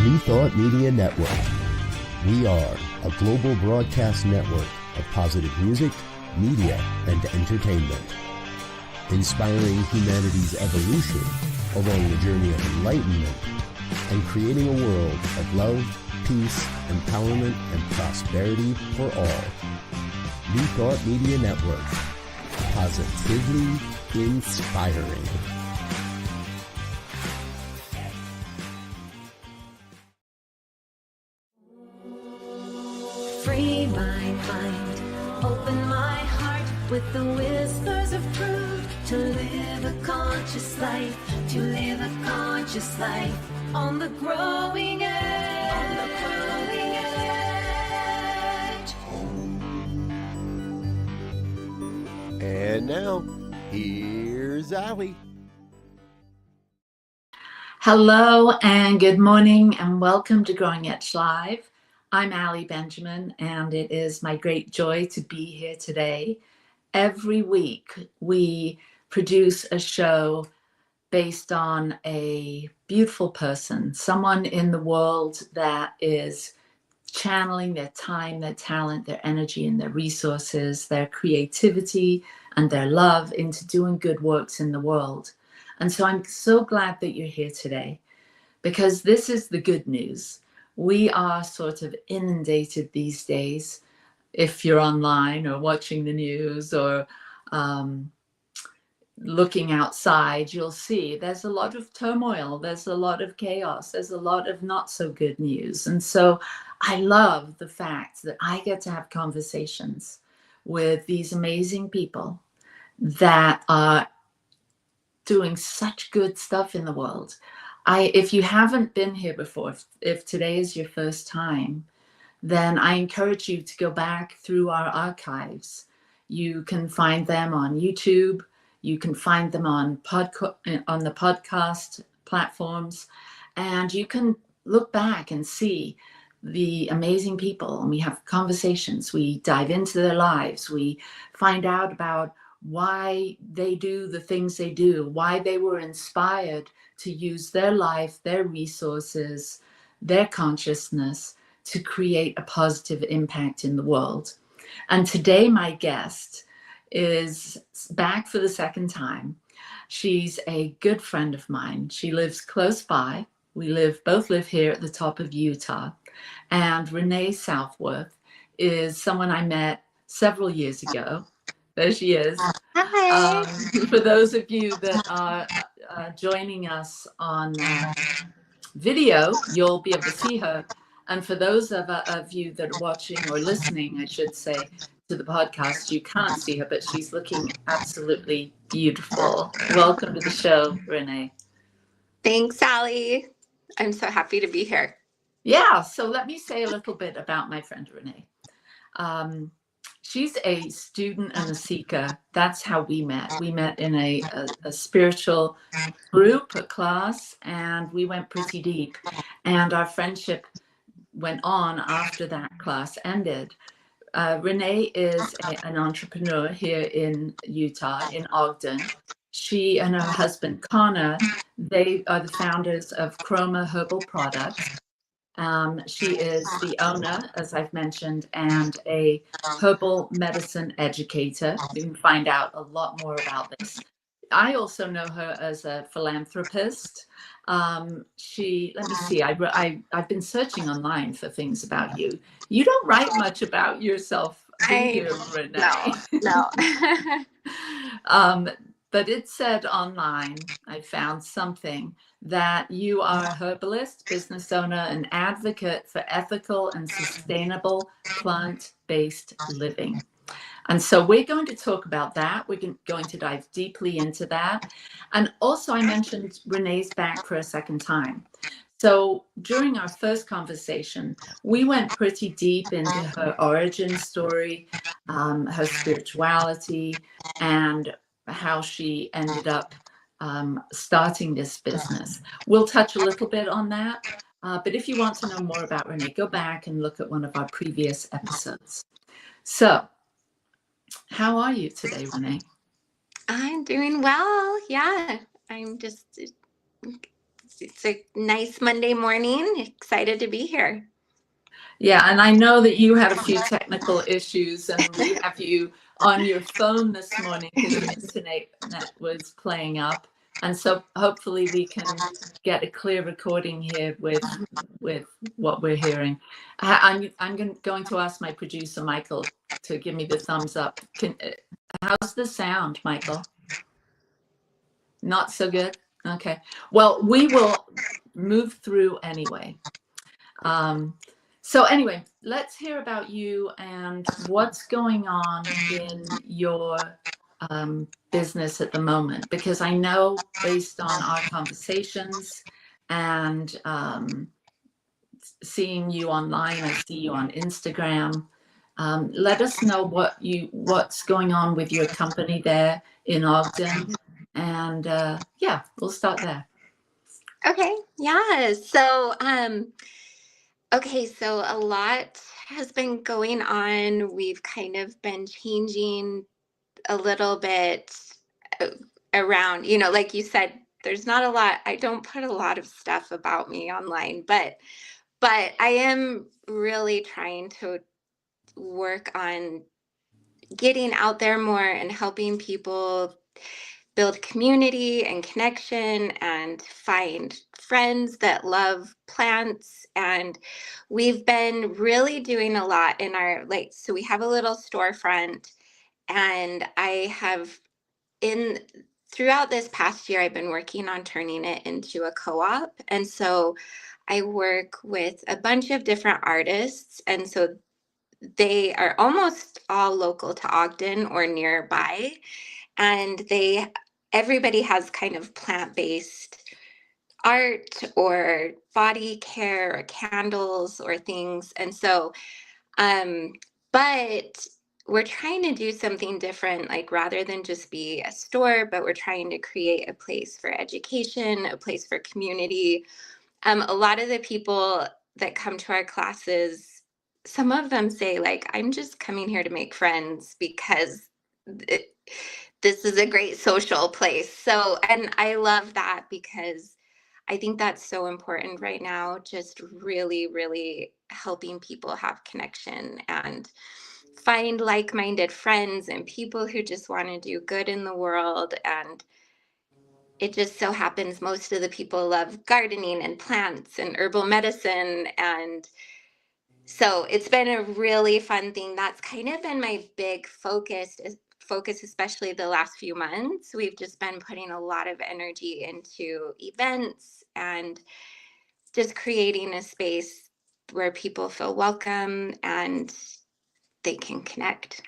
New Thought Media Network. We are a global broadcast network of positive music, media, and entertainment, inspiring humanity's evolution along the journey of enlightenment and creating a world of love, peace, empowerment, and prosperity for all. New Thought Media Network. Positively inspiring. Free my mind, open my heart with the whispers of truth. To live a conscious life, to live a conscious life on the growing edge. On the growing edge. And now, here's Ali. Hello and good morning and welcome to Growing Edge Live. I'm Ali Benjamin and it is my great joy to be here today. Every week we produce a show based on a beautiful person, someone in the world that is channeling their time, their talent, their energy, and their resources, their creativity, and their love into doing good works in the world. And so I'm so glad that you're here today, because this is the good news. We are sort of inundated these days. If you're online or watching the news or looking outside, you'll see there's a lot of turmoil, there's a lot of chaos, there's a lot of not so good news. And so I love the fact that I get to have conversations with these amazing people that are doing such good stuff in the world. If you haven't been here before, if today is your first time, then I encourage you to go back through our archives. You can find them on YouTube. You can find them on the podcast platforms, and you can look back and see the amazing people. And we have conversations. We dive into their lives. We find out about why they do the things they do, why they were inspired to use their life, their resources, their consciousness to create a positive impact in the world. And today my guest is back for the second time. She's a good friend of mine. She lives close by. We both live here at the top of Utah. And Renae Southworth is someone I met several years ago. There she is. Hi. For those of you that are joining us on video, you'll be able to see her. And for those of you that are watching or listening, I should say, to the podcast, you can't see her, but she's looking absolutely beautiful. Welcome to the show, Renae. Thanks, Ali. I'm so happy to be here. Yeah, so let me say a little bit about my friend Renae. She's a student and a seeker. That's how we met. We met in a spiritual group, a class, and we went pretty deep. And our friendship went on after that class ended. Renae is an entrepreneur here in Utah, in Ogden. She and her husband, Connor, they are the founders of Chroma Herbal Products. She is the owner, as I've mentioned, and a herbal medicine educator. You can find out a lot more about this. I also know her as a philanthropist. Let me see, I've been searching online for things about you. You don't write much about yourself, do you, Renae? No. But it said online, I found something, that you are a herbalist, business owner, and advocate for ethical and sustainable plant-based living. And so we're going to talk about that. We're going to dive deeply into that. And also I mentioned Renae's back for a second time. So during our first conversation, we went pretty deep into her origin story, her spirituality, and how she ended up starting this business. We'll touch a little bit on that. But if you want to know more about Renae, go back and look at one of our previous episodes. So, how are you today, Renae? I'm doing well. Yeah. I'm just It's a nice Monday morning. Excited to be here. Yeah, and I know that you had a few technical issues, and we have you on your phone this morning because your internet was playing up, and so hopefully we can get a clear recording here with what we're hearing. I'm going to ask my producer Michael to give me the thumbs up. How's the sound, Michael? Not so good. Okay. Well, we will move through anyway. So anyway, let's hear about you and what's going on in your business at the moment, because I know based on our conversations and seeing you online, I see you on Instagram. Let us know what's going on with your company there in Ogden, and yeah, we'll start there. Okay. Yeah. So, okay. So a lot has been going on. We've kind of been changing a little bit around, like you said, there's not a lot. I don't put a lot of stuff about me online, but I am really trying to work on getting out there more and helping people build community and connection and find friends that love plants. And we've been really doing a lot in our, so we have a little storefront, and I have throughout this past year, I've been working on turning it into a co-op. And so I work with a bunch of different artists. And so they are almost all local to Ogden or nearby. And everybody has kind of plant-based art or body care or candles or things. And so, but we're trying to do something different, like rather than just be a store, but we're trying to create a place for education, a place for community. A lot of the people that come to our classes, some of them say, like, I'm just coming here to make friends because this is a great social place. So, and I love that because I think that's so important right now, just really, really helping people have connection and find like-minded friends and people who just want to do good in the world. And it just so happens most of the people love gardening and plants and herbal medicine. And so it's been a really fun thing. That's kind of been my big focus, especially the last few months. We've just been putting a lot of energy into events and just creating a space where people feel welcome and they can connect.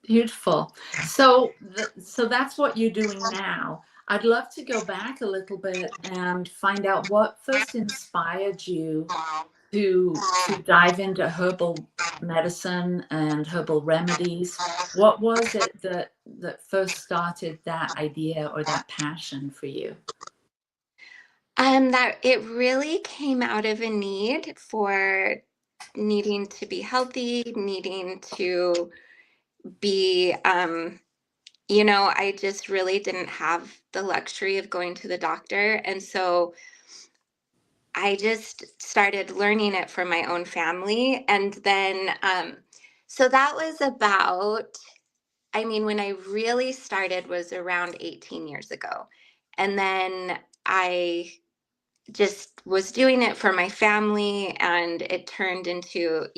Beautiful. So that's what you're doing now. I'd love to go back a little bit and find out what first inspired you to dive into herbal medicine and herbal remedies. What was it that first started that idea or that passion for you? That it really came out of a need for needing to be healthy, needing to be, I just really didn't have the luxury of going to the doctor. And so I just started learning it for my own family. And then, so that was about, when I really started was around 18 years ago. And then I just was doing it for my family, and it turned into,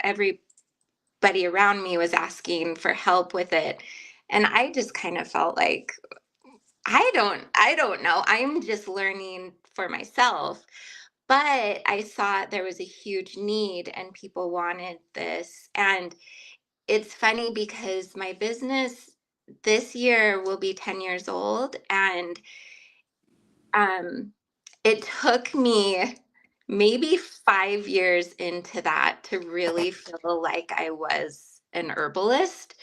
everybody around me was asking for help with it. And I just kind of felt like, I don't know. I'm just learning for myself. But I saw there was a huge need and people wanted this. And it's funny because my business this year will be 10 years old. And it took me maybe 5 years into that to really feel like I was an herbalist,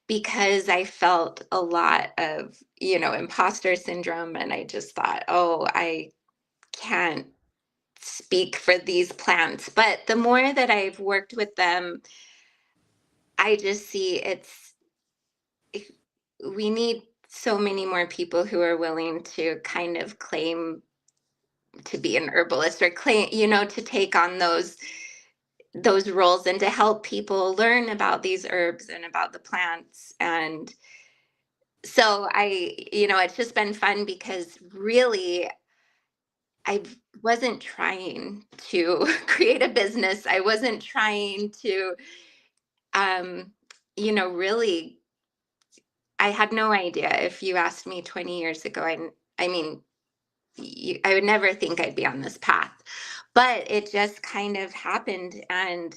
because I felt a lot of, imposter syndrome. And I just thought, oh, I can't speak for these plants. But the more that I've worked with them, I just see we need so many more people who are willing to kind of claim to be an herbalist or claim, to take on those roles and to help people learn about these herbs and about the plants. And so it's just been fun because really I wasn't trying to create a business. I wasn't trying to, really, I had no idea. If you asked me 20 years ago, I mean, I would never think I'd be on this path, but it just kind of happened. And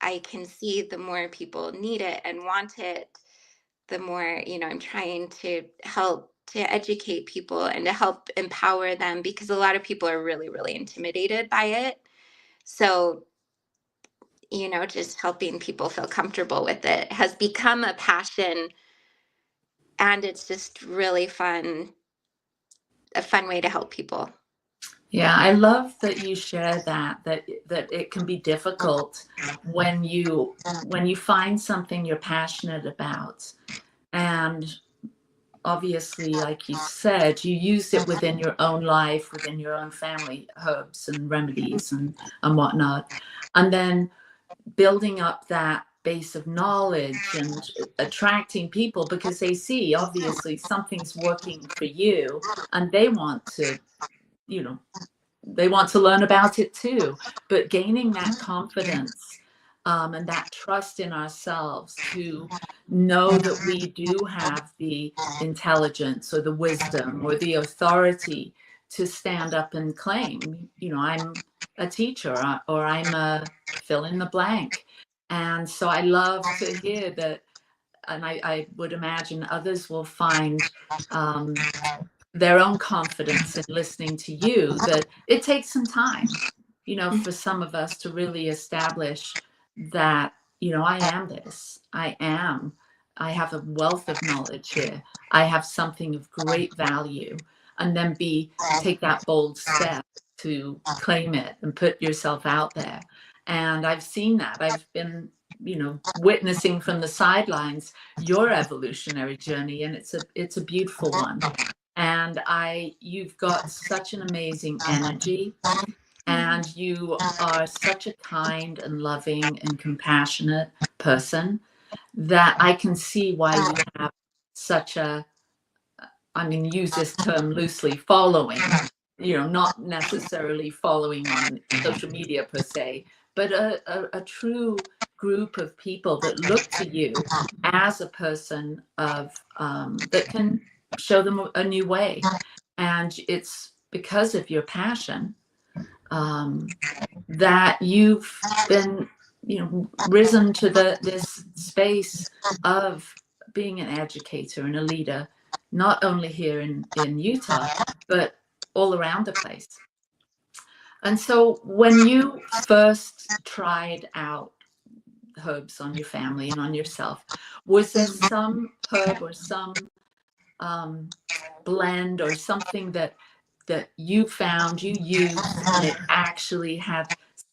I can see the more people need it and want it, the more, I'm trying to help to educate people and to help empower them, because a lot of people are really, really intimidated by it. So, just helping people feel comfortable with it has become a passion, and it's just really fun, a fun way to help people. Yeah, I love that you share that it can be difficult when you find something you're passionate about, and obviously, like you said, you use it within your own life, within your own family, herbs and remedies and whatnot, and then building up that base of knowledge and attracting people because they see obviously something's working for you, and they want to, you know, they want to learn about it too. But gaining that confidence and that trust in ourselves to know that we do have the intelligence or the wisdom or the authority to stand up and claim, I'm a teacher or I'm a fill in the blank. And so I love to hear that. And I would imagine others will find their own confidence in listening to you, that it takes some time, for some of us to really establish that, I am this, I have a wealth of knowledge here, I have something of great value, and then take that bold step to claim it and put yourself out there. And I've seen that. I've been, witnessing from the sidelines your evolutionary journey, and it's a beautiful one. And you've got such an amazing energy, and you are such a kind and loving and compassionate person that I can see why you have such a, I mean, use this term loosely, following, not necessarily following on social media per se, but a true group of people that look to you as a person of that can show them a new way. And it's because of your passion that you've been, risen to this space of being an educator and a leader, not only here in Utah, but all around the place. And so when you first tried out herbs on your family and on yourself, was there some herb or some blend or something that you found you used and it actually had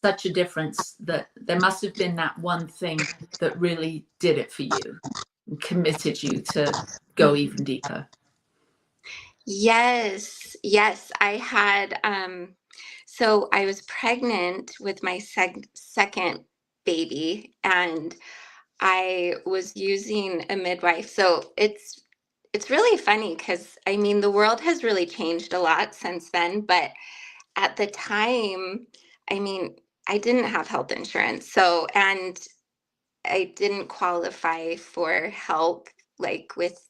such a difference, that there must have been that one thing that really did it for you and committed you to go even deeper? Yes, I had so I was pregnant with my second baby, and I was using a midwife. So it's really funny because I mean the world has really changed a lot since then, but at the time, I mean, I didn't have health insurance. So, and I didn't qualify for help like with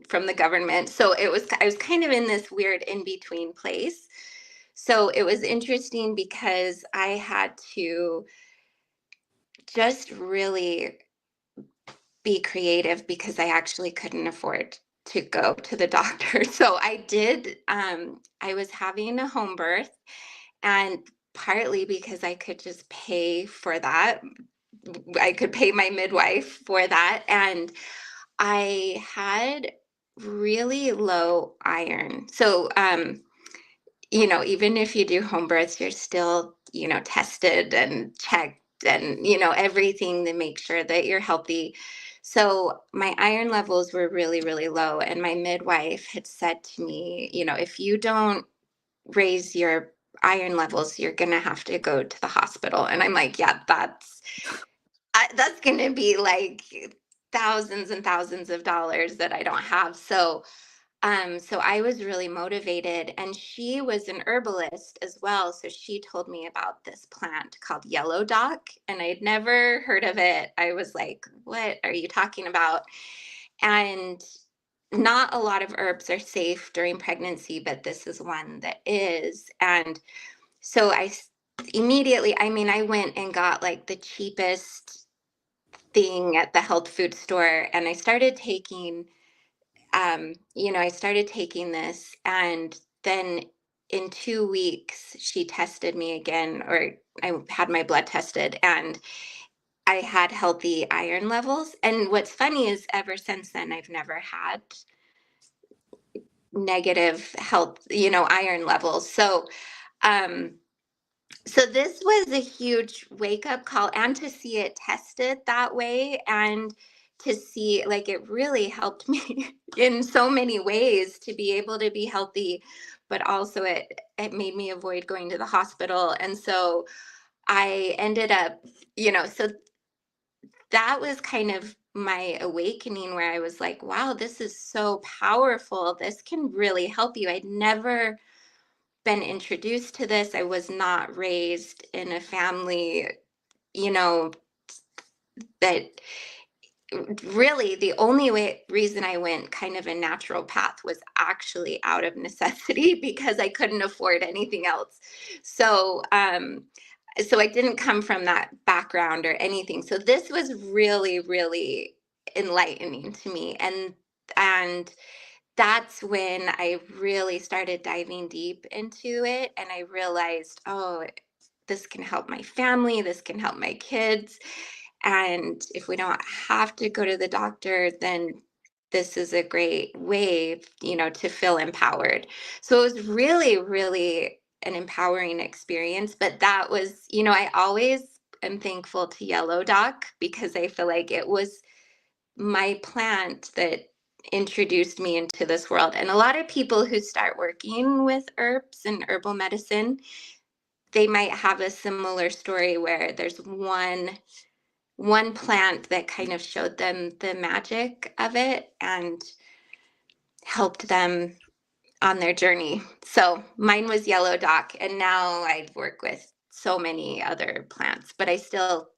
from the government. So I was kind of in this weird in between place. So it was interesting because I had to just really be creative because I actually couldn't afford to go to the doctor. So I did, I was having a home birth, and partly because I could just pay for that. I could pay my midwife for that. And I had really low iron. So, even if you do home births, you're still, tested and checked and, everything to make sure that you're healthy. So my iron levels were really, really low. And my midwife had said to me, if you don't raise your iron levels, you're going to have to go to the hospital. And I'm like, yeah, that's going to be like thousands and thousands of dollars that I don't have. So I was really motivated, and she was an herbalist as well. So she told me about this plant called yellow dock, and I'd never heard of it. I was like, what are you talking about? And not a lot of herbs are safe during pregnancy, but this is one that is. And so immediately, I mean, I went and got like the cheapest thing at the health food store, and I started taking this, and then in 2 weeks, she tested me again, or I had my blood tested, and I had healthy iron levels. And what's funny is ever since then, I've never had negative health, iron levels. Um, so this was a huge wake up call, and to see it tested that way, and to see like it really helped me in so many ways to be able to be healthy, but also it made me avoid going to the hospital. And so I ended up, so that was kind of my awakening, where I was like, wow, this is so powerful. This can really help you. I'd never been introduced to this. I was not raised in a family, you know, that really the only reason I went kind of a natural path was actually out of necessity because I couldn't afford anything else. So I didn't come from that background or anything. So this was really, really enlightening to me. And that's when I really started diving deep into it. And I realized, oh, this can help my family, this can help my kids. And if we don't have to go to the doctor, then this is a great way, to feel empowered. So it was really, really an empowering experience. But that was, I always am thankful to Yellow Dock, because I feel like it was my plant that introduced me into this world. And a lot of people who start working with herbs and herbal medicine, they might have a similar story where there's one plant that kind of showed them the magic of it and helped them on their journey. So mine was yellow dock, and now I work with so many other plants, but I still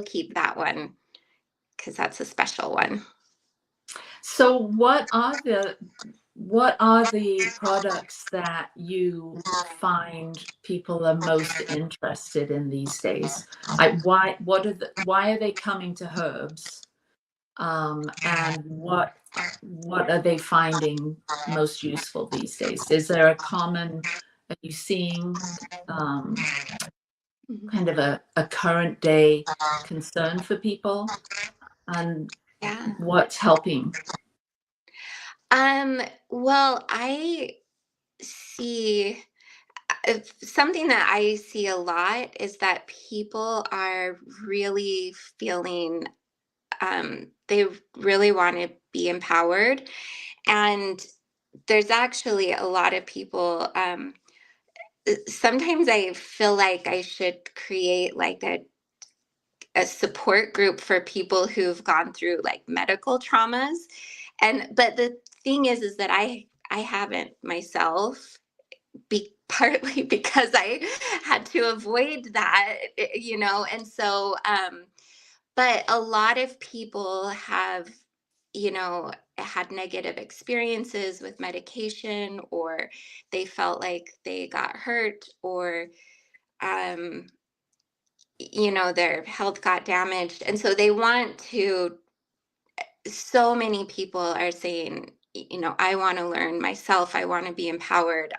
keep that one because that's a special one. So what are the products that you find people are most interested in these days? Why are they coming to herbs? And what are they finding most useful these days? Are you seeing kind of a current day concern for people, and Yeah. what's helping? Well, I see something that I see a lot is that people are really feeling, they really want to be empowered. And there's actually a lot of people, sometimes I feel like I should create like a support group for people who've gone through like medical traumas. But the thing is that I haven't myself, partly because I had to avoid that, and so but a lot of people have, had negative experiences with medication, or they felt like they got hurt, or um their health got damaged, and so they want to. So many people are saying, I want to learn myself, I want to be empowered,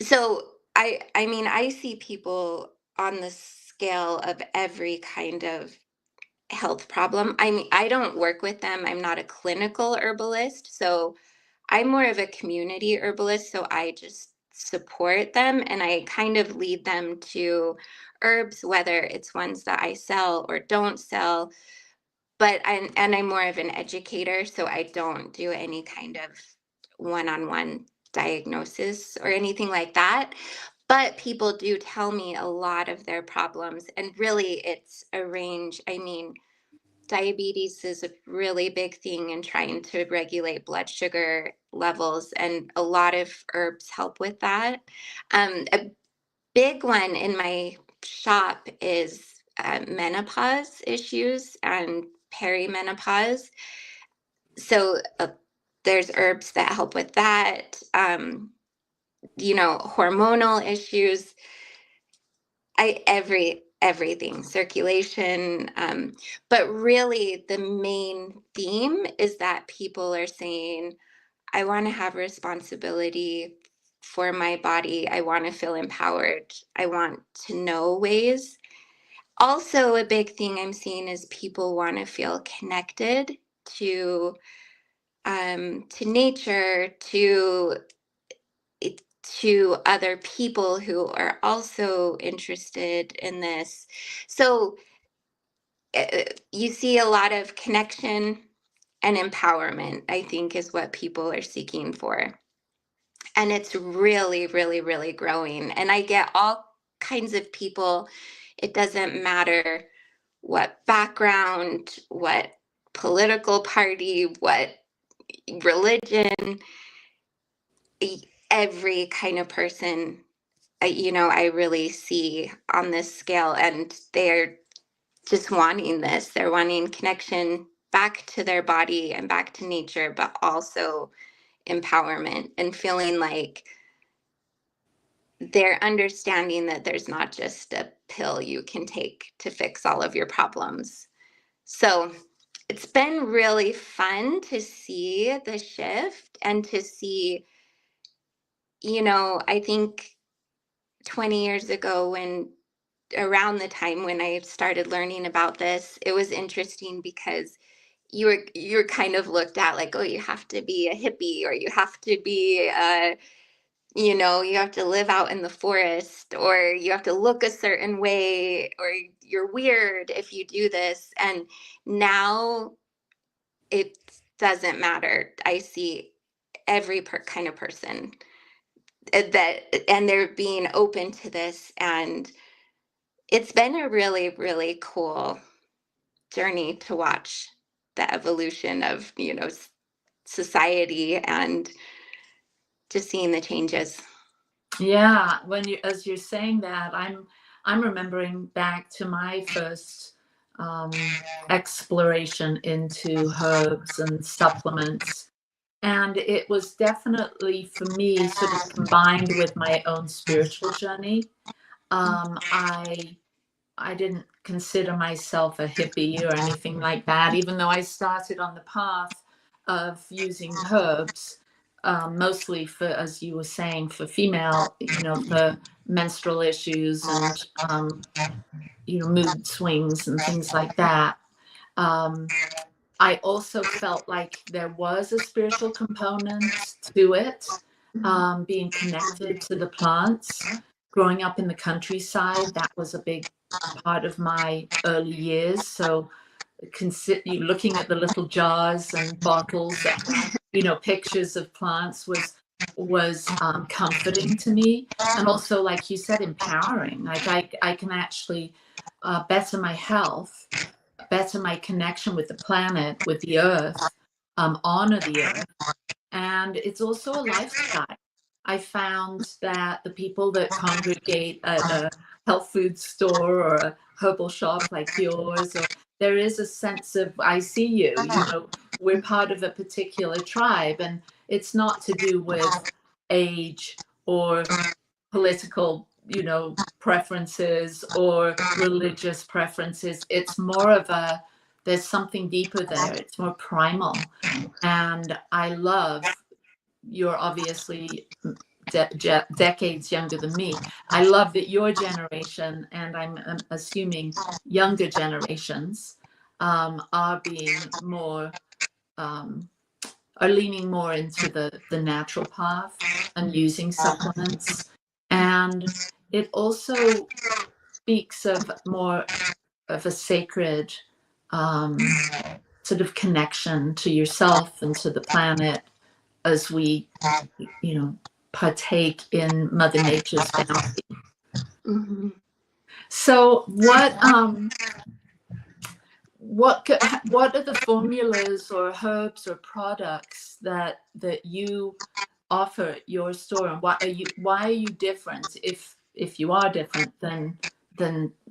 so I mean, I see people on the scale of every kind of health problem. I mean, I don't work with them. I'm not a clinical herbalist, so I'm more of a community herbalist, so I just support them, and I kind of lead them to herbs, whether it's ones that I sell or don't sell. But I'm more of an educator, so I don't do any kind of one-on-one diagnosis or anything like that. But people do tell me a lot of their problems, and really it's a range. I mean, diabetes is a really big thing in trying to regulate blood sugar levels, and a lot of herbs help with that. A big one in my shop is menopause issues and perimenopause. So there's herbs that help with that. Hormonal issues, everything, circulation. But really the main theme is that people are saying, I want to have responsibility for my body. I want to feel empowered. I want to know ways. Also, a big thing I'm seeing is people want to feel connected to nature, to other people who are also interested in this. So you see a lot of connection and empowerment, I think, is what people are seeking for. And it's really, really, really growing. And I get all kinds of people. It doesn't matter what background, what political party, what religion, every kind of person, I really see on this scale, and they're just wanting this. They're wanting connection back to their body and back to nature, but also empowerment, and feeling like they're understanding that there's not just a pill you can take to fix all of your problems. So it's been really fun to see the shift, and to see, I think 20 years ago, around the time when I started learning about this, it was interesting because you're kind of looked at like, oh, you have to be a hippie, or you have to be you have to live out in the forest, or you have to look a certain way, or you're weird if you do this. And now it doesn't matter. I see every kind of person and they're being open to this. And it's been a really, really cool journey to watch the evolution of, society, and just seeing the changes. Yeah, as you're saying that, I'm remembering back to my first exploration into herbs and supplements, and it was definitely for me sort of combined with my own spiritual journey. I didn't consider myself a hippie or anything like that, even though I started on the path of using herbs, mostly for, as you were saying, for female, for menstrual issues and, mood swings and things like that. I also felt like there was a spiritual component to it, being connected to the plants. Growing up in the countryside, that was a big part of my early years. So you looking at the little jars and bottles that had, pictures of plants was comforting to me, and also, like you said, empowering. Like I can actually better my health, better my connection with the planet, with the earth, honor the earth. And it's also a lifestyle. I found that the people that congregate at a health food store or a herbal shop like yours, or there is a sense of, I see you, we're part of a particular tribe, and it's not to do with age or political, preferences or religious preferences. It's more of there's something deeper there. It's more primal. And I love, you're obviously decades younger than me. I love that your generation, and I'm assuming younger generations, are being more, are leaning more into the natural path and using supplements. And it also speaks of more of a sacred sort of connection to yourself and to the planet, as we, partake in Mother Nature's bounty. Mm-hmm. So what are the formulas or herbs or products that you offer at your store, and why are you different, if you are different than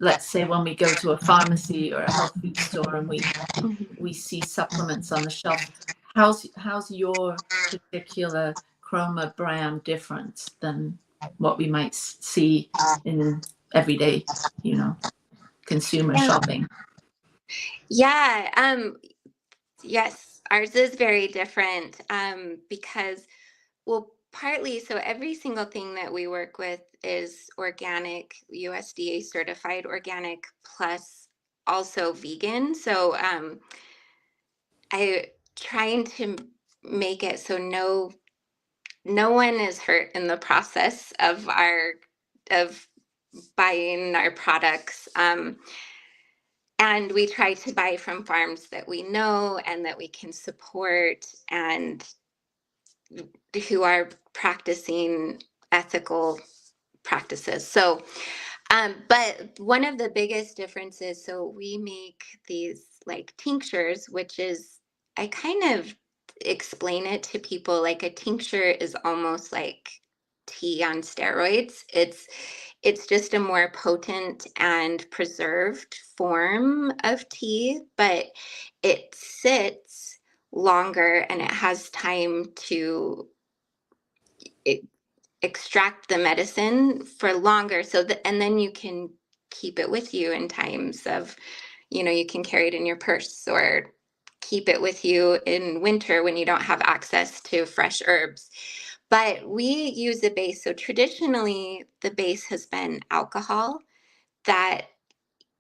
let's say when we go to a pharmacy or a health food store and we see supplements on the shelf? How's your particular Chroma brand different than what we might see in everyday, consumer shopping? Yeah. Yes, ours is very different, because, well, partly, so every single thing that we work with is organic, USDA certified organic, plus also vegan. So I trying to make it so no one is hurt in the process of buying our products. And we try to buy from farms that we know and that we can support, and who are practicing ethical practices. So, but one of the biggest differences, so we make these like tinctures, which is, I kind of explain it to people like a tincture is almost like tea on steroids. It's just a more potent and preserved form of tea, but it sits longer and it has time to extract the medicine for longer. And then you can keep it with you in times of, you can carry it in your purse or keep it with you in winter when you don't have access to fresh herbs. But we use a base. So traditionally, the base has been alcohol that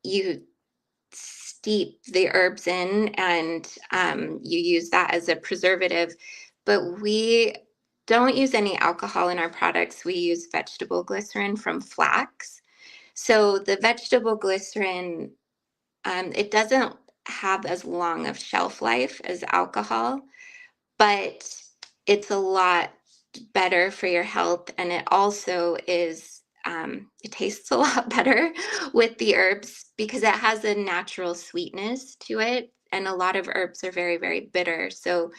you steep the herbs in, and you use that as a preservative. But we don't use any alcohol in our products. We use vegetable glycerin from flax. So the vegetable glycerin, it doesn't have as long of shelf life as alcohol, but it's a lot better for your health. And it also is, it tastes a lot better with the herbs because it has a natural sweetness to it. And a lot of herbs are very, very bitter. So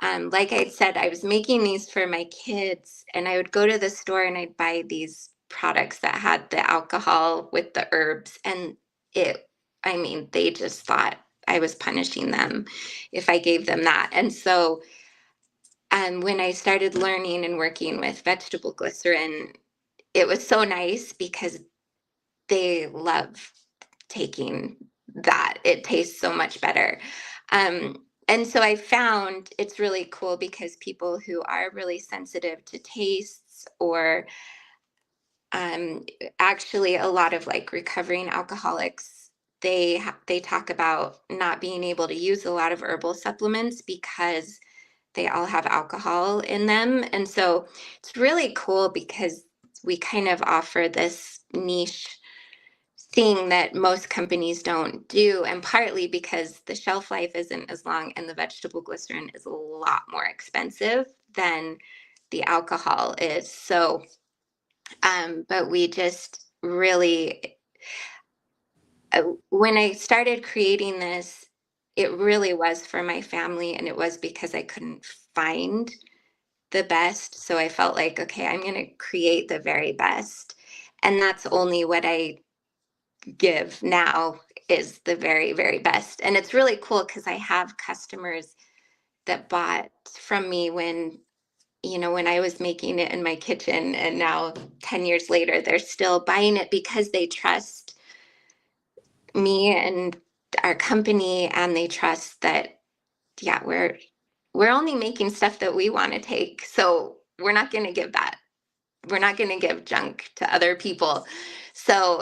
like I said, I was making these for my kids, and I would go to the store and I'd buy these products that had the alcohol with the herbs. And they just thought I was punishing them if I gave them that. And so when I started learning and working with vegetable glycerin, it was so nice because they love taking that. It tastes so much better. And so I found it's really cool because people who are really sensitive to tastes, or actually a lot of like recovering alcoholics, they talk about not being able to use a lot of herbal supplements because they all have alcohol in them. And so it's really cool because we kind of offer this niche thing that most companies don't do, and partly because the shelf life isn't as long and the vegetable glycerin is a lot more expensive than the alcohol is. So but we just really, when I started creating this, it really was for my family, and it was because I couldn't find the best. So I felt like, okay, I'm going to create the very best. And that's only what I give now, is the very, very best. And it's really cool because I have customers that bought from me when I was making it in my kitchen, and now 10 years later, they're still buying it because they trust me and our company, and they trust that, yeah, we're only making stuff that we want to take. So we're not going to give that. We're not going to give junk to other people. So,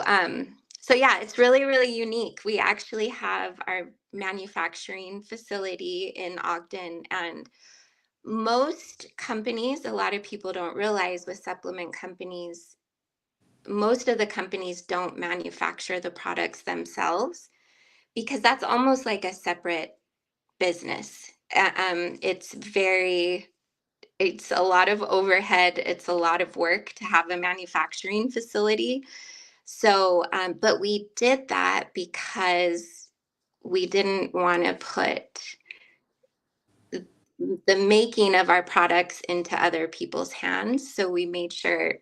so yeah, it's really, really unique. We actually have our manufacturing facility in Ogden, and most companies, a lot of people don't realize with supplement companies, most of the companies don't manufacture the products themselves because that's almost like a separate business. It's very it's a lot of overhead. It's a lot of work to have a manufacturing facility. So, but we did that because we didn't want to put the making of our products into other people's hands. So we made sure,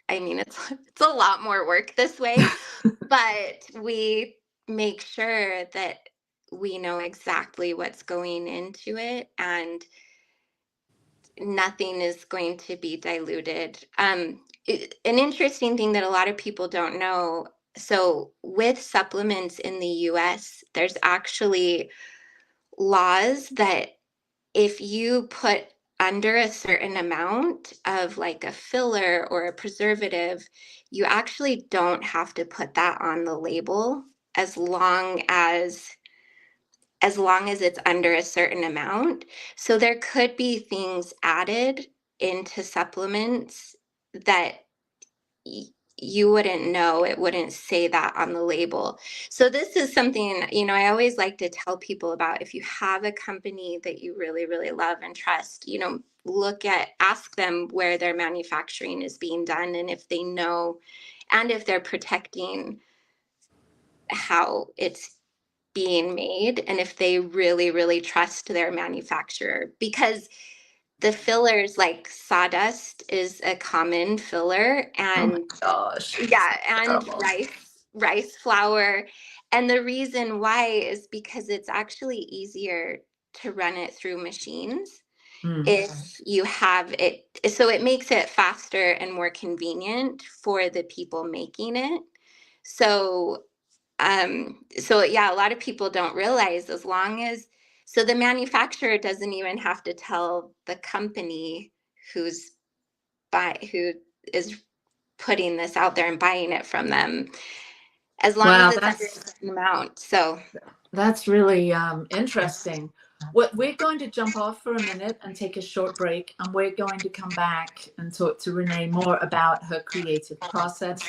I mean, it's a lot more work this way, but we make sure that we know exactly what's going into it and nothing is going to be diluted. An interesting thing that a lot of people don't know. So with supplements in the US, there's actually laws that if you put under a certain amount of like a filler or a preservative, you actually don't have to put that on the label as long as it's under a certain amount. So there could be things added into supplements that you wouldn't know. It wouldn't say that on the label. So this is something, I always like to tell people about. If you have a company that you really, really love and trust, ask them where their manufacturing is being done and if they know, and if they're protecting how it's being made, and if they really, really trust their manufacturer. Because the fillers, like sawdust is a common filler, Oh my and gosh. yeah, and Terrible. rice flour. And the reason why is because it's actually easier to run it through machines if you have it. So it makes it faster and more convenient for the people making it. So yeah, a lot of people don't realize, so the manufacturer doesn't even have to tell the company who is putting this out there and buying it from them, as long Wow, as it's under a certain amount. So that's really interesting. We're going to jump off for a minute and take a short break, and we're going to come back and talk to Renae more about her creative process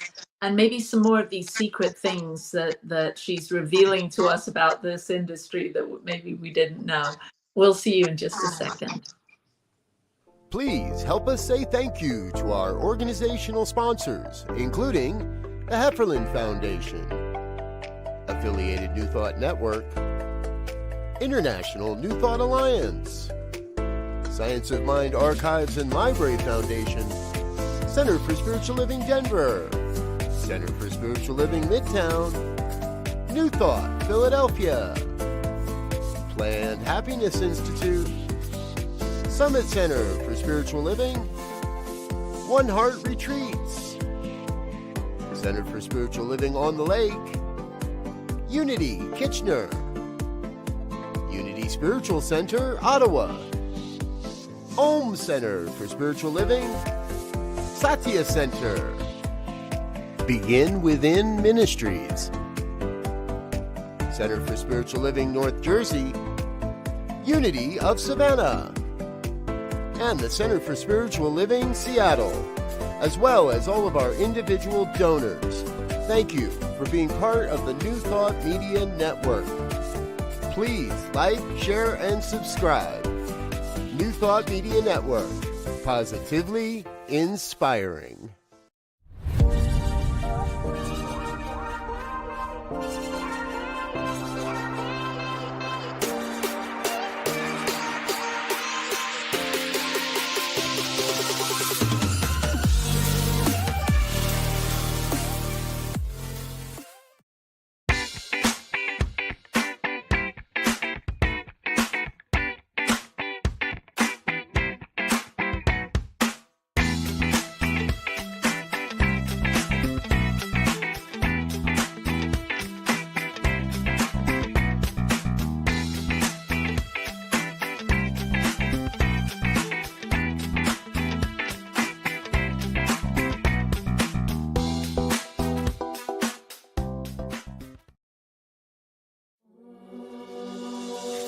and maybe some more of these secret things that she's revealing to us about this industry that maybe we didn't know. We'll see you in just a second. Please help us say thank you to our organizational sponsors, including the Hefferland Foundation, Affiliated New Thought Network, International New Thought Alliance, Science of Mind Archives and Library Foundation, Center for Spiritual Living Denver, Center for Spiritual Living Midtown, New Thought Philadelphia, Planned Happiness Institute, Summit Center for Spiritual Living, One Heart Retreats, Center for Spiritual Living on the Lake, Unity Kitchener, Unity Spiritual Center Ottawa, Om Center for Spiritual Living, Satya Center, Begin Within Ministries, Center for Spiritual Living North Jersey, Unity of Savannah, and the Center for Spiritual Living Seattle, as well as all of our individual donors. Thank you for being part of the New Thought Media Network. Please like, share, and subscribe. New Thought Media Network, positively inspiring.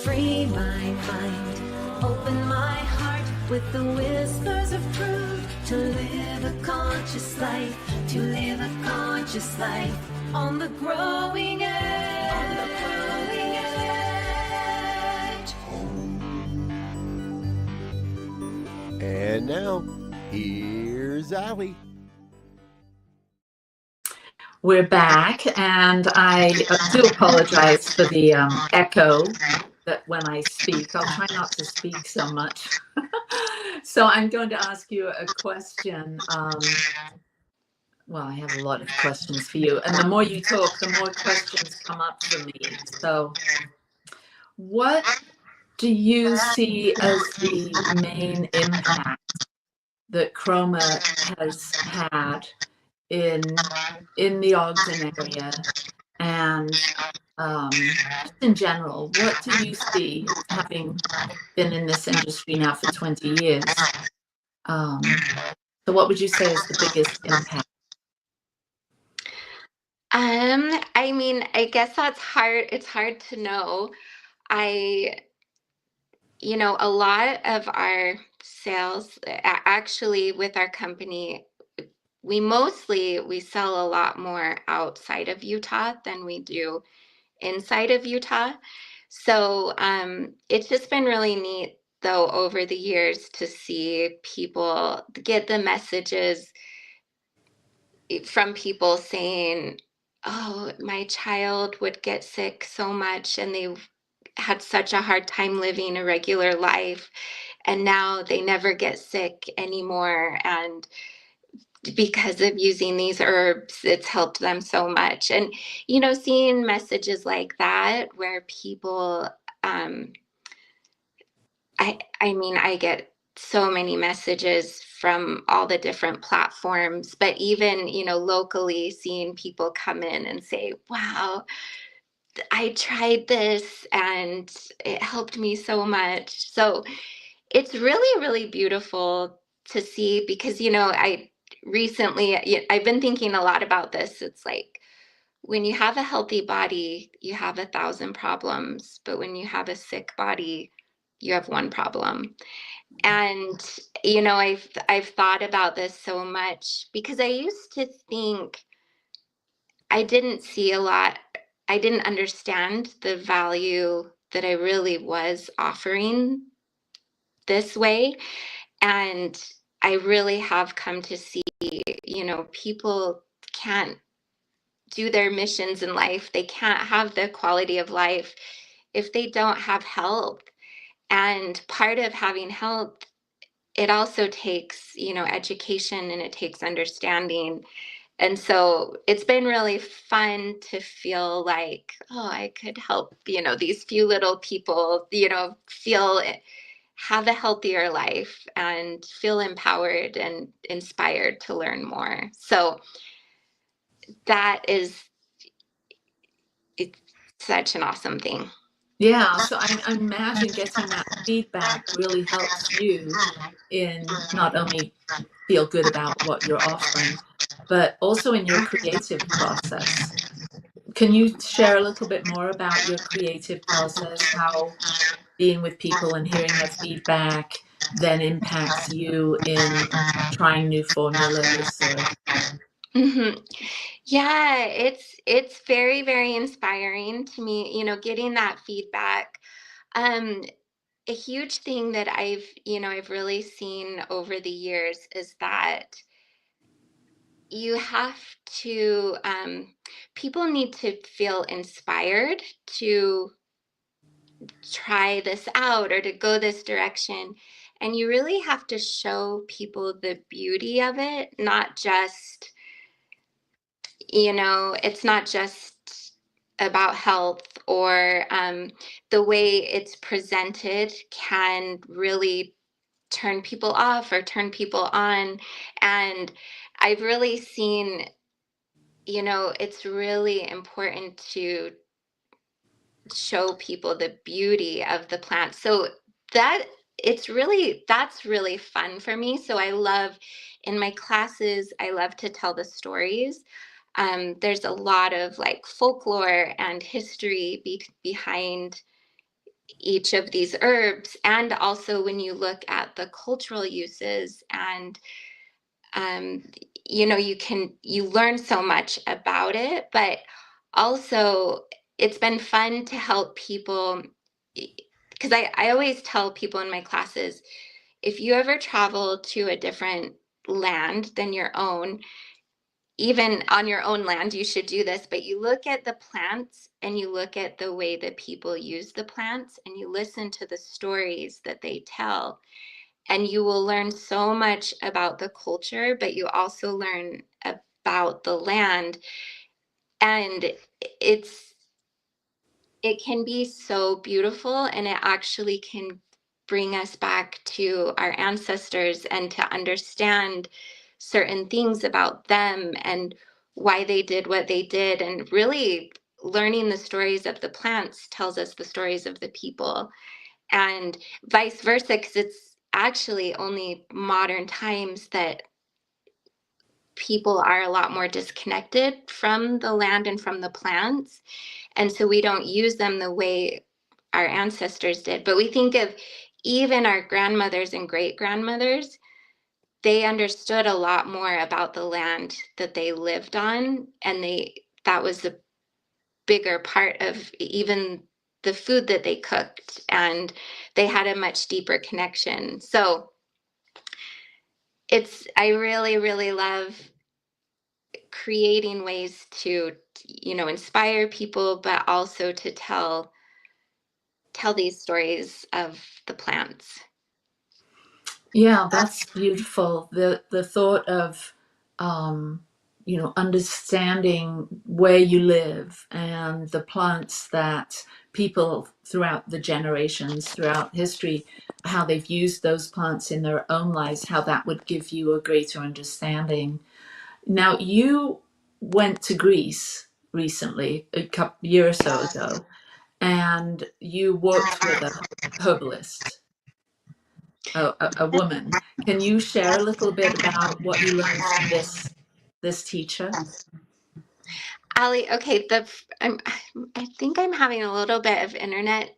Free my mind, open my heart with the whispers of truth. To live a conscious life, to live a conscious life on the growing edge. On the growing edge. And Here's Ali. We're back, and I do apologize for the echo that when I speak. I'll try not to speak so much. So I'm going to ask you a question. Well, I have a lot of questions for you, and the more you talk, the more questions come up for me. So what do you see as the main impact that chroma has had in the Ogden area, and just in general, what do you see, having been in this industry now for 20 years? So what would you say is the biggest impact? I mean, I guess that's hard. It's hard to know. A lot of our sales, actually with our company, we sell a lot more outside of Utah than we do inside of Utah. So it's just been really neat though over the years to see people get the messages from people saying, oh, my child would get sick so much and they had such a hard time living a regular life, and now they never get sick anymore, and because of using these herbs it's helped them so much. And seeing messages like that where people I mean, I get so many messages from all the different platforms, but even locally, seeing people come in and say, wow, I tried this and it helped me so much. So it's really, really beautiful to see, because, I've been thinking a lot about this. It's like, when you have a healthy body, you have 1,000 problems, but when you have a sick body, you have one problem. And, I've thought about this so much because I used to think I didn't see a lot. I didn't understand the value that I really was offering this way. And I really have come to see, people can't do their missions in life. They can't have the quality of life if they don't have health. And part of having health, it also takes, education, and it takes understanding. And so it's been really fun to feel like, oh, I could help, these few little people, have a healthier life and feel empowered and inspired to learn more. So that is, it's such an awesome thing. Yeah, so I imagine getting that feedback really helps you in not only feel good about what you're offering, but also in your creative process. Can you share a little bit more about your creative process, how being with people and hearing their feedback then impacts you in trying new formulas? Hmm. Yeah, it's very, very inspiring to me, getting that feedback. Um, a huge thing that I've really seen over the years is that you have to, people need to feel inspired to try this out or to go this direction. And you really have to show people the beauty of it, not just, it's not just about health, or the way it's presented can really turn people off or turn people on. And I've really seen, it's really important to show people the beauty of the plant. So that that's really fun for me. So I love, in my classes, I love to tell the stories. There's a lot of like folklore and history behind each of these herbs. And also when you look at the cultural uses, and um, you learn so much about it. But also it's been fun to help people, because I always tell people in my classes, if you ever travel to a different land than your own, even on your own land, you should do this, but you look at the plants and you look at the way that people use the plants and you listen to the stories that they tell. And you will learn so much about the culture, but you also learn about the land. And it can be so beautiful, and it actually can bring us back to our ancestors and to understand certain things about them and why they did what they did. And really learning the stories of the plants tells us the stories of the people, and vice versa, because it's actually only modern times that people are a lot more disconnected from the land and from the plants. And so we don't use them the way our ancestors did. But we think of even our grandmothers and great grandmothers, they understood a lot more about the land that they lived on. And that was a bigger part of even the food that they cooked. And they had a much deeper connection. So I really, really love creating ways to, inspire people, but also to tell these stories of the plants. Yeah, that's beautiful. The thought of understanding where you live and the plants that people throughout the generations, throughout history, how they've used those plants in their own lives, how that would give you a greater understanding. Now, you went to Greece recently, a year or so ago, and you worked with a herbalist, a woman. Can you share a little bit about what you learned from this teacher? Ali, okay, I think I'm having a little bit of internet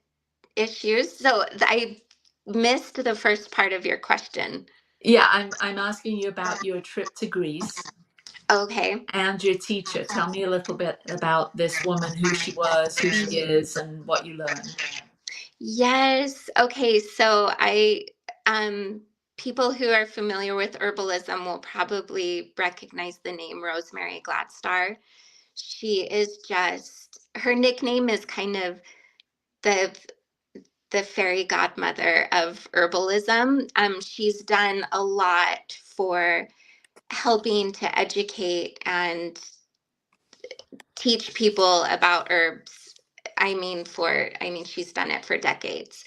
issues, so I missed the first part of your question. Yeah, I'm asking you about your trip to Greece Okay. and your teacher. Tell me a little bit about this woman, who she was, who she is, and what you learned. Yes. Okay. So people who are familiar with herbalism will probably recognize the name Rosemary Gladstar. She is her nickname is kind of the fairy godmother of herbalism. She's done a lot for helping to educate and teach people about herbs. She's done it for decades.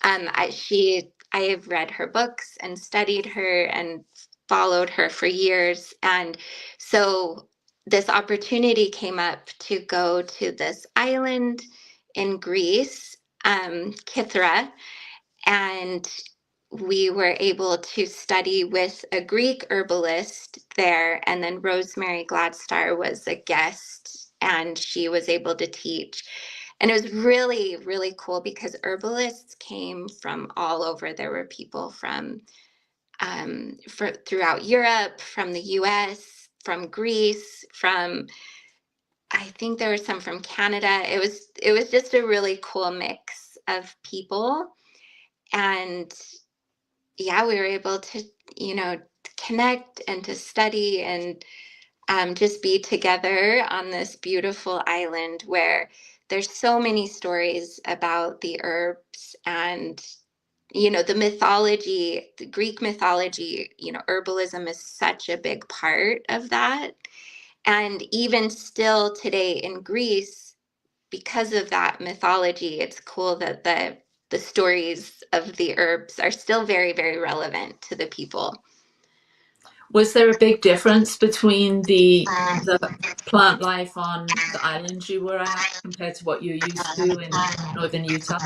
I have read her books and studied her and followed her for years. And so this opportunity came up to go to this island in Greece, Kythera, and we were able to study with a Greek herbalist there. And then Rosemary Gladstar was a guest, and she was able to teach. And it was really, really cool because herbalists came from all over. There were people from throughout Europe, from the US, from Greece, I think there were some from Canada. It was just a really cool mix of people. And yeah, we were able to, connect and to study and just be together on this beautiful island where there's so many stories about the herbs and, the mythology, the Greek mythology. Herbalism is such a big part of that. And even still today in Greece, because of that mythology, it's cool that the stories of the herbs are still very, very relevant to the people. Was there a big difference between the plant life on the islands you were at compared to what you're used to in northern Utah?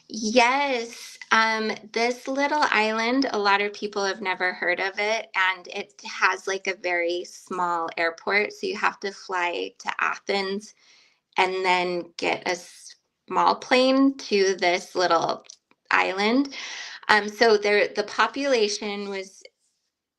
Yes. This little island, a lot of people have never heard of it, and it has like a very small airport. So you have to fly to Athens and then get a small plane to this little island. So the population was,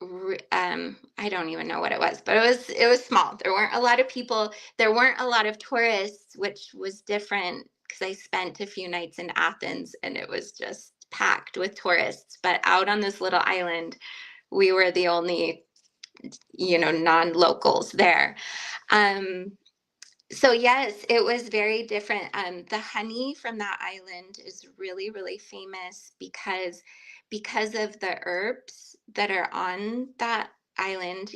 I don't even know what it was, but it was small. There weren't a lot of people. There weren't a lot of tourists, which was different because I spent a few nights in Athens and it was just packed with tourists. But out on this little island, we were the only, non-locals there. So yes, it was very different. The honey from that island is really, really famous because of the herbs that are on that island.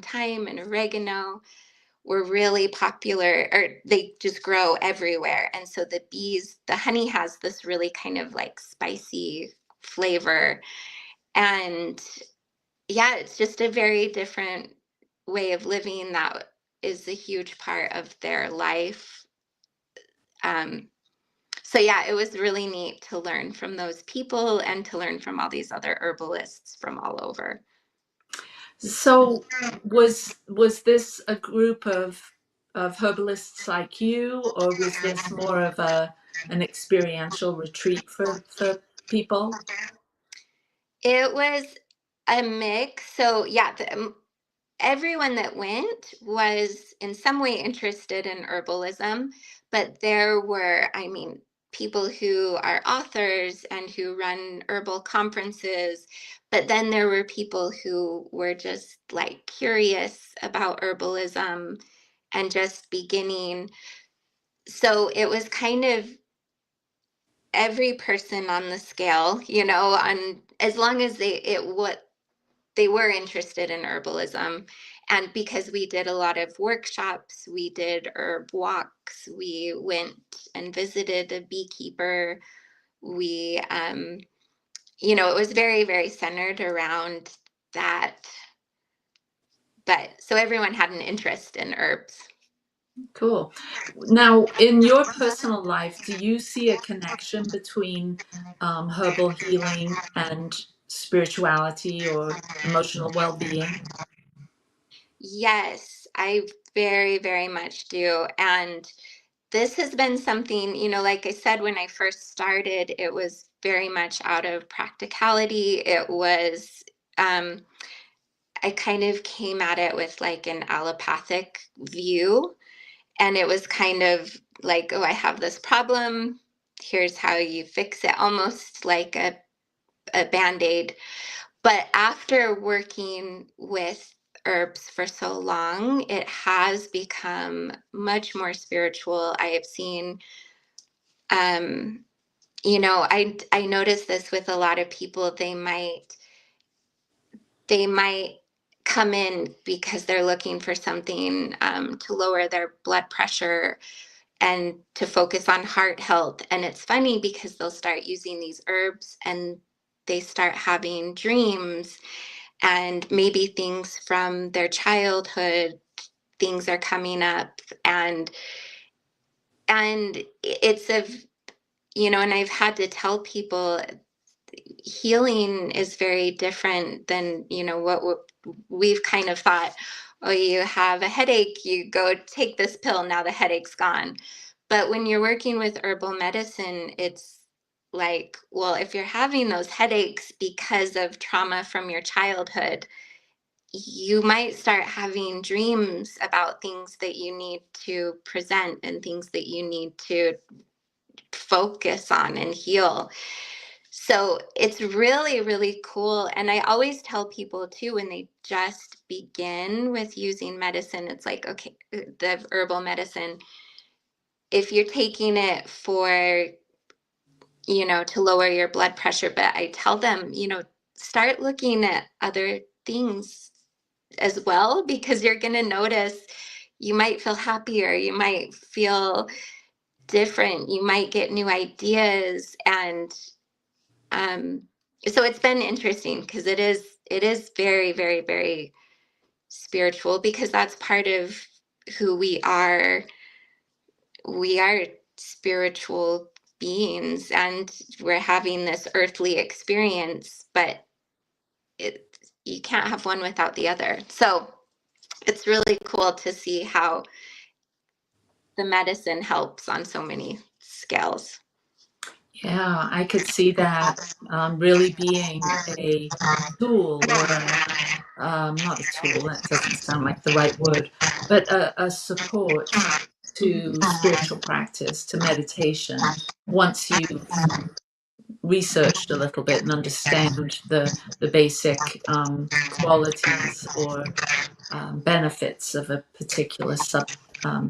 Thyme and oregano were really popular, or they just grow everywhere. And so the honey has this really kind of like spicy flavor. And yeah, it's just a very different way of living that is a huge part of their life. So yeah, it was really neat to learn from those people and to learn from all these other herbalists from all over. So was this a group of herbalists like you, or was this more of an experiential retreat for people? It was a mix. So yeah, everyone that went was in some way interested in herbalism, but there were, people who are authors and who run herbal conferences. But then there were people who were just like curious about herbalism and just beginning. So it was kind of every person on the scale, on as long as they were interested in herbalism. And because we did a lot of workshops, we did herb walks, we went and visited a beekeeper. We, it was very, very centered around that. But so everyone had an interest in herbs. Cool. Now, in your personal life, do you see a connection between herbal healing and spirituality or emotional well-being? Yes, I very, very much do. And this has been something, like I said, when I first started, it was very much out of practicality. It was, I kind of came at it with like an allopathic view. And it was kind of like, oh, I have this problem. Here's how you fix it, almost like a Band-Aid. But after working with herbs for so long, it has become much more spiritual. I have seen, I notice this with a lot of people. They might come in because they're looking for something to lower their blood pressure and to focus on heart health. And it's funny because they'll start using these herbs and they start having dreams, and maybe things from their childhood, things are coming up. And it's and I've had to tell people healing is very different than, what we've kind of thought. Oh, you have a headache, you go take this pill, now the headache's gone. But when you're working with herbal medicine, it's like, well, if you're having those headaches because of trauma from your childhood, you might start having dreams about things that you need to present and things that you need to focus on and heal. So it's really, really cool. And I always tell people too, when they just begin with using medicine, it's like, okay, the herbal medicine, if you're taking it for, to lower your blood pressure, but I tell them, start looking at other things as well, because you're going to notice you might feel happier, you might feel different, you might get new ideas. And so it's been interesting because it is very, very, very spiritual, because that's part of who we are. We are spiritual beings and we're having this earthly experience, but you can't have one without the other. So it's really cool to see how the medicine helps on so many scales. Yeah, I could see that really being a tool, or not a tool, that doesn't sound like the right word, but a support to spiritual practice, to meditation, once you've researched a little bit and understand the basic qualities or benefits of a particular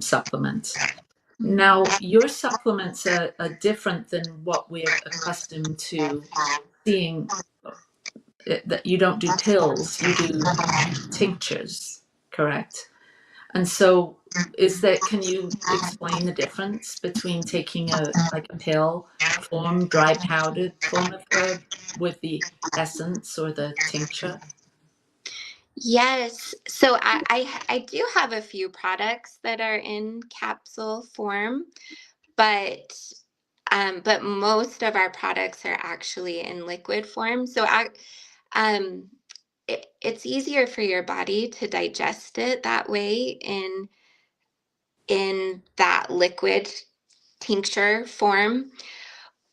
supplement. Now, your supplements are different than what we're accustomed to seeing. That you don't do pills, you do tinctures, correct? And so, can you explain the difference between taking like a pill form, dry powdered form of herb with the essence or the tincture? Yes. So I do have a few products that are in capsule form, but most of our products are actually in liquid form. So um, it's easier for your body to digest it that way in that liquid tincture form.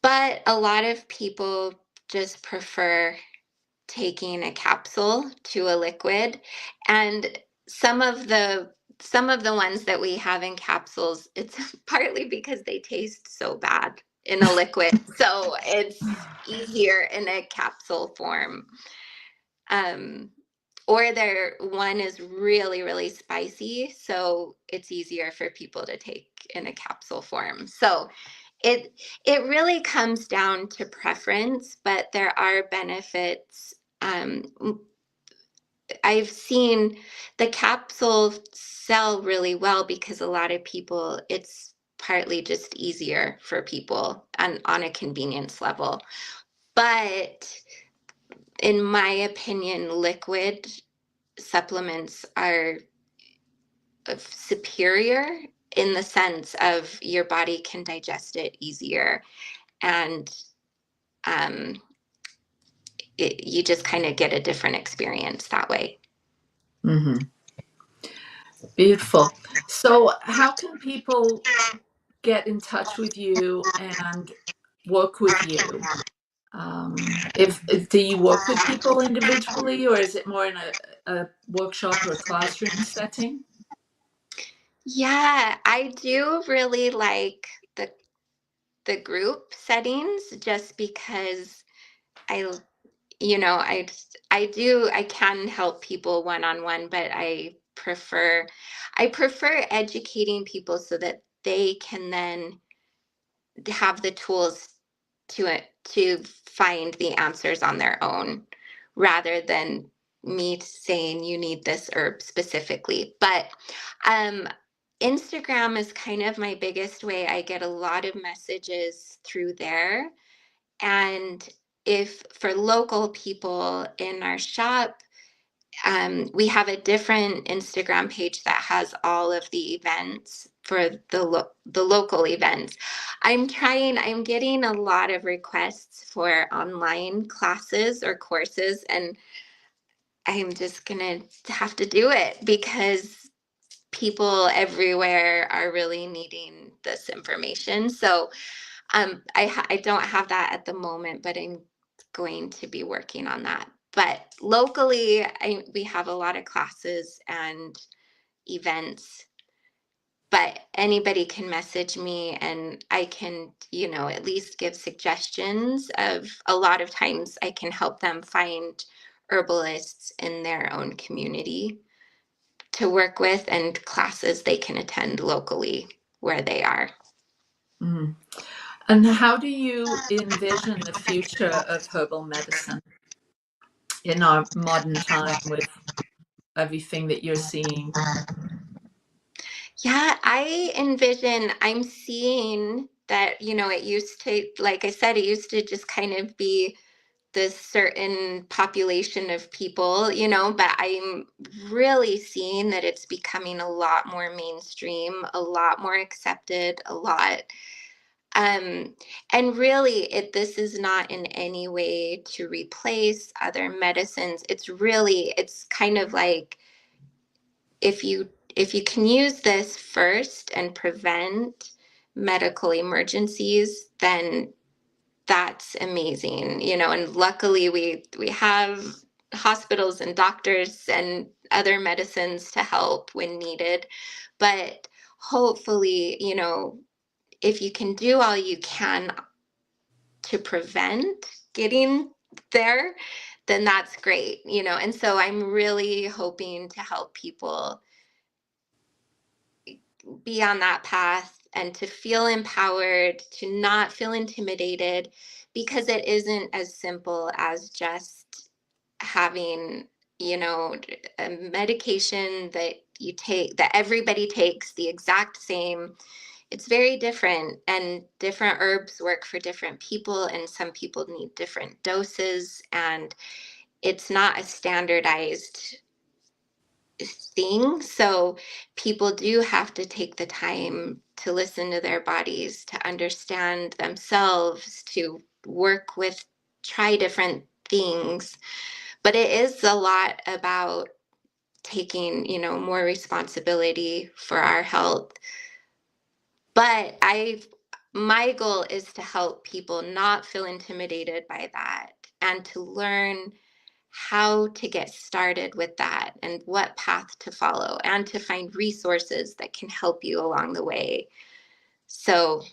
But a lot of people just prefer taking a capsule to a liquid, and some of the some of the ones that we have in capsules, it's partly because they taste so bad in a liquid, so it's easier in a capsule form. um or one is really really spicy, so it's easier for people to take in a capsule form. So it really comes down to preference, but there are benefits. I've seen the capsules sell really well because a lot of people, it's partly just easier for people on a convenience level. But in my opinion, liquid supplements are superior in the sense of your body can digest it easier, and um, you just kind of get a different experience that way. Mm-hmm. Beautiful. So, how can people get in touch with you and work with you? If do you work with people individually, or is it more in a workshop or a classroom setting? Yeah, I do really like the group settings just because I I can help people one on one, but I prefer educating people so that they can then have the tools to find the answers on their own, rather than me saying you need this herb specifically. But um Instagram is kind of my biggest way. I get a lot of messages through there. And if for local people in our shop, we have a different Instagram page that has all of the events for the local events. I'm getting a lot of requests for online classes or courses, and I'm just gonna have to do it because people everywhere are really needing this information. So I don't have that at the moment, but I'm going to be working on that. But locally, we have a lot of classes and events, but anybody can message me and I can, at least give suggestions. Of a lot of times I can help them find herbalists in their own community to work with, and classes they can attend locally where they are. Mm. And how do you envision the future of herbal medicine in our modern time with everything that you're seeing? Yeah, I'm seeing that, it used to, like I said, it used to just kind of be this certain population of people, but I'm really seeing that it's becoming a lot more mainstream, a lot more accepted, a lot. And really, this is not in any way to replace other medicines. It's kind of like, if you can use this first and prevent medical emergencies, then that's amazing. And luckily we have hospitals and doctors and other medicines to help when needed. But hopefully, if you can do all you can to prevent getting there, then that's great, And so I'm really hoping to help people be on that path and to feel empowered, to not feel intimidated, because it isn't as simple as just having, a medication that you take, that everybody takes the exact same. It's very different, and different herbs work for different people, and some people need different doses, and it's not a standardized thing. So people do have to take the time to listen to their bodies, to understand themselves, to work with, try different things. But it is a lot about taking, more responsibility for our health. But my goal is to help people not feel intimidated by that, and to learn how to get started with that and what path to follow, and to find resources that can help you along the way. So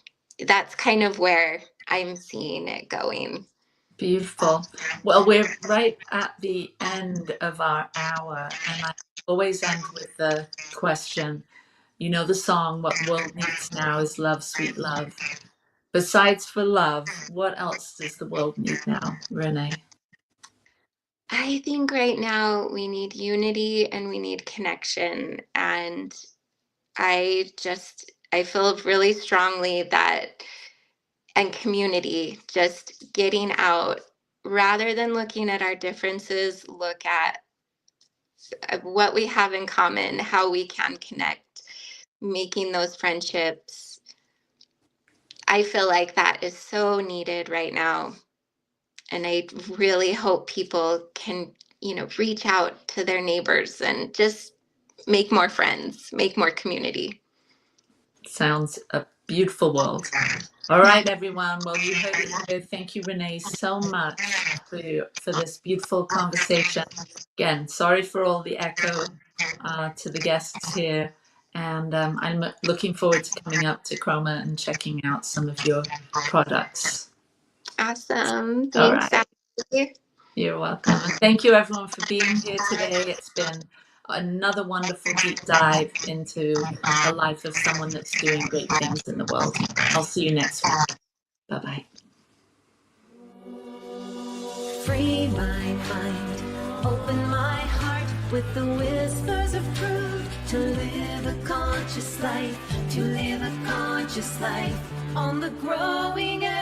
that's kind of where I'm seeing it going. Beautiful. Well, we're right at the end of our hour, and I always end with the question, the song, What World Needs Now is Love, Sweet Love. Besides for love, what else does the world need now, Renae? I think right now we need unity and we need connection. And I feel really strongly that, and community, just getting out, rather than looking at our differences, look at what we have in common, how we can connect, making those friendships. I feel like that is so needed right now. And I really hope people can, reach out to their neighbors and just make more friends, make more community. Sounds a beautiful world. All right, everyone. Well, you heard it here. Thank you, Renae, so much for this beautiful conversation. Again, sorry for all the echo to the guests here. And I'm looking forward to coming up to Chroma and checking out some of your products. Awesome. All Thanks, right. Ashley. You're welcome. And thank you, everyone, for being here today. It's been another wonderful deep dive into the life of someone that's doing great things in the world. I'll see you next week. Bye-bye. Free my mind, open my heart with the whispers of truth. To live a conscious life, to live a conscious life on the growing edge.